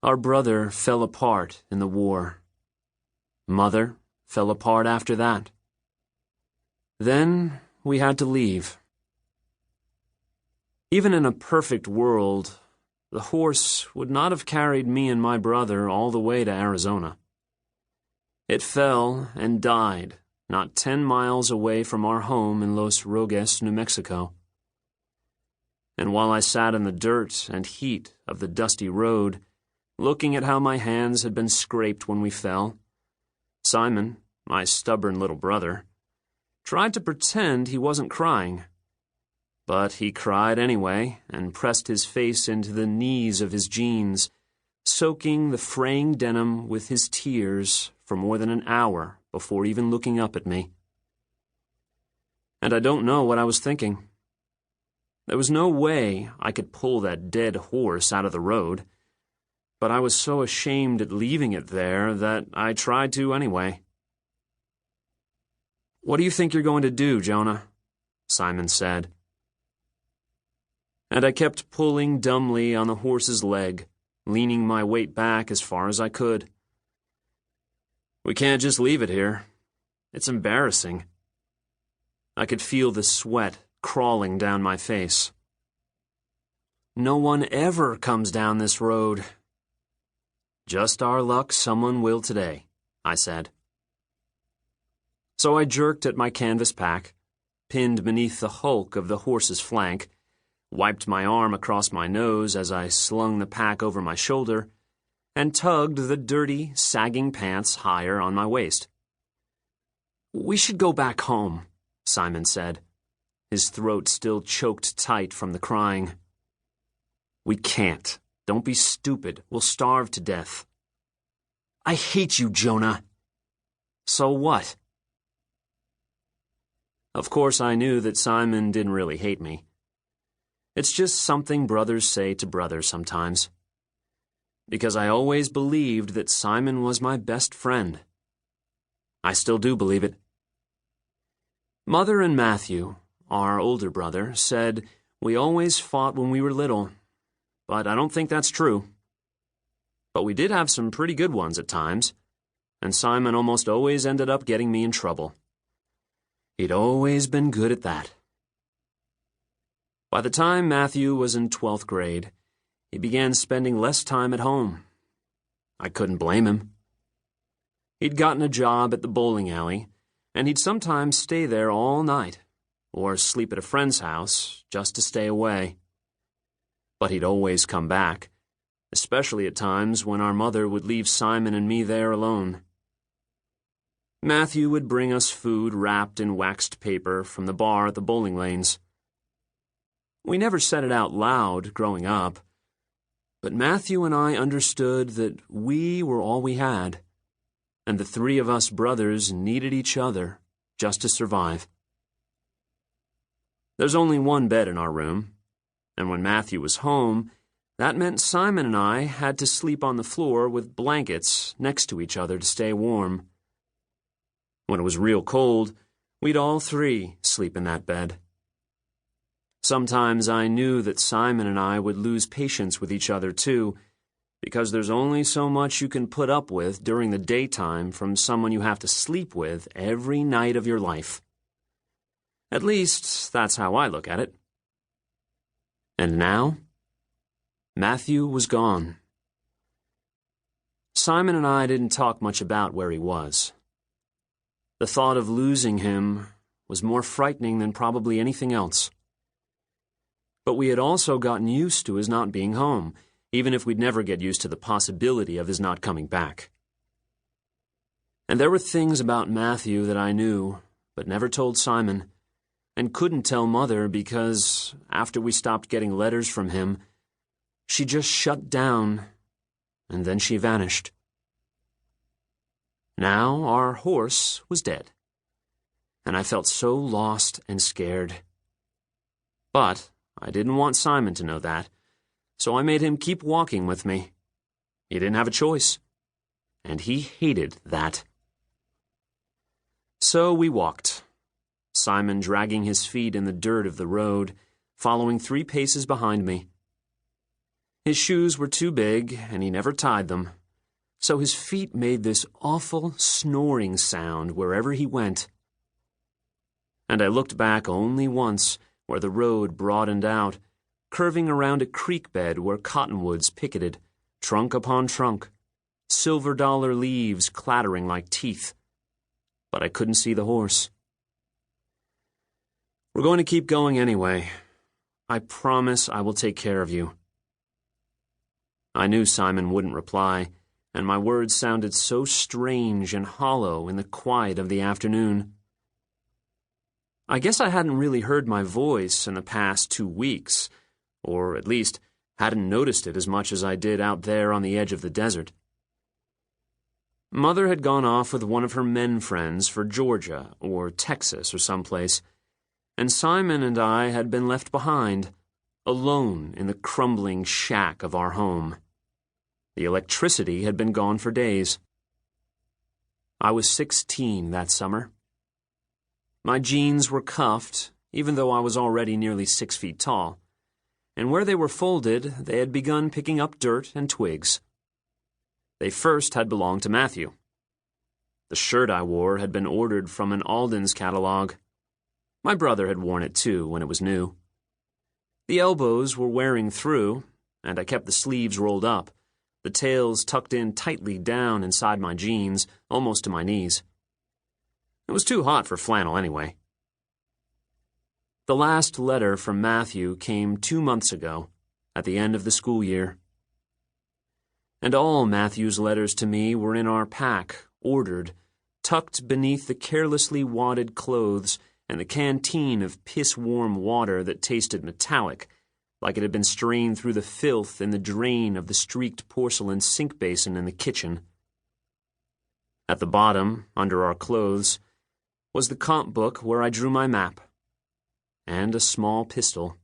Our brother fell apart in the war. Mother fell apart after that. Then we had to leave. Even in a perfect world, the horse would not have carried me and my brother all the way to Arizona. It fell and died not 10 miles away from our home in Los Roques, New Mexico. And while I sat in the dirt and heat of the dusty road, looking at how my hands had been scraped when we fell, Simon, my stubborn little brother, tried to pretend he wasn't crying. But he cried anyway and pressed his face into the knees of his jeans, soaking the fraying denim with his tears for more than an hour before even looking up at me. And I don't know what I was thinking. There was no way I could pull that dead horse out of the road, but I was so ashamed at leaving it there that I tried to anyway. "What do you think you're going to do, Jonah?" Simon said. And I kept pulling dumbly on the horse's leg, leaning my weight back as far as I could. "We can't just leave it here. It's embarrassing." I could feel the sweat crawling down my face. "No one ever comes down this road." "Just our luck someone will today," I said. So I jerked at my canvas pack, pinned beneath the hulk of the horse's flank, wiped my arm across my nose as I slung the pack over my shoulder, and tugged the dirty, sagging pants higher on my waist. "We should go back home," Simon said, his throat still choked tight from the crying. "We can't. Don't be stupid. We'll starve to death." "I hate you, Jonah." "So what?" Of course, I knew that Simon didn't really hate me. It's just something brothers say to brothers sometimes. Because I always believed that Simon was my best friend. I still do believe it. Mother and Matthew, our older brother, said we always fought when we were little, but I don't think that's true. But we did have some pretty good ones at times, and Simon almost always ended up getting me in trouble. He'd always been good at that. By the time Matthew was in 12th grade, he began spending less time at home. I couldn't blame him. He'd gotten a job at the bowling alley, and he'd sometimes stay there all night, or sleep at a friend's house just to stay away. But he'd always come back, especially at times when our mother would leave Simon and me there alone. Matthew would bring us food wrapped in waxed paper from the bar at the bowling lanes. We never said it out loud growing up, but Matthew and I understood that we were all we had, and the three of us brothers needed each other just to survive. There's only one bed in our room, and when Matthew was home, that meant Simon and I had to sleep on the floor with blankets next to each other to stay warm. When it was real cold, we'd all three sleep in that bed. Sometimes I knew that Simon and I would lose patience with each other too, because there's only so much you can put up with during the daytime from someone you have to sleep with every night of your life. At least, that's how I look at it. And now, Matthew was gone. Simon and I didn't talk much about where he was. The thought of losing him was more frightening than probably anything else. But we had also gotten used to his not being home, even if we'd never get used to the possibility of his not coming back. And there were things about Matthew that I knew, but never told Simon, and couldn't tell Mother because, after we stopped getting letters from him, she just shut down, and then she vanished. Now our horse was dead, and I felt so lost and scared. But I didn't want Simon to know that, so I made him keep walking with me. He didn't have a choice, and he hated that. So we walked, Simon dragging his feet in the dirt of the road, following 3 paces behind me. His shoes were too big, and he never tied them, so his feet made this awful snoring sound wherever he went. And I looked back only once, where the road broadened out, curving around a creek bed where cottonwoods picketed, trunk upon trunk, silver-dollar leaves clattering like teeth. But I couldn't see the horse. We're going to keep going anyway. I promise I will take care of you. I knew Simon wouldn't reply, and my words sounded so strange and hollow in the quiet of the afternoon. I guess I hadn't really heard my voice in the past 2 weeks, or at least hadn't noticed it as much as I did out there on the edge of the desert. Mother had gone off with one of her men friends for Georgia or Texas or someplace, and Simon and I had been left behind, alone in the crumbling shack of our home. The electricity had been gone for days. I was 16 that summer. My jeans were cuffed, even though I was already nearly 6 feet tall, and where they were folded, they had begun picking up dirt and twigs. They first had belonged to Matthew. The shirt I wore had been ordered from an Alden's catalog. My brother had worn it too when it was new. The elbows were wearing through, and I kept the sleeves rolled up, the tails tucked in tightly down inside my jeans, almost to my knees. It was too hot for flannel anyway. The last letter from Matthew came 2 months ago, at the end of the school year. And all Matthew's letters to me were in our pack, ordered, tucked beneath the carelessly wadded clothes and the canteen of piss-warm water that tasted metallic, like it had been strained through the filth in the drain of the streaked porcelain sink basin in the kitchen. At the bottom, under our clothes, was the comp book where I drew my map, and a small pistol.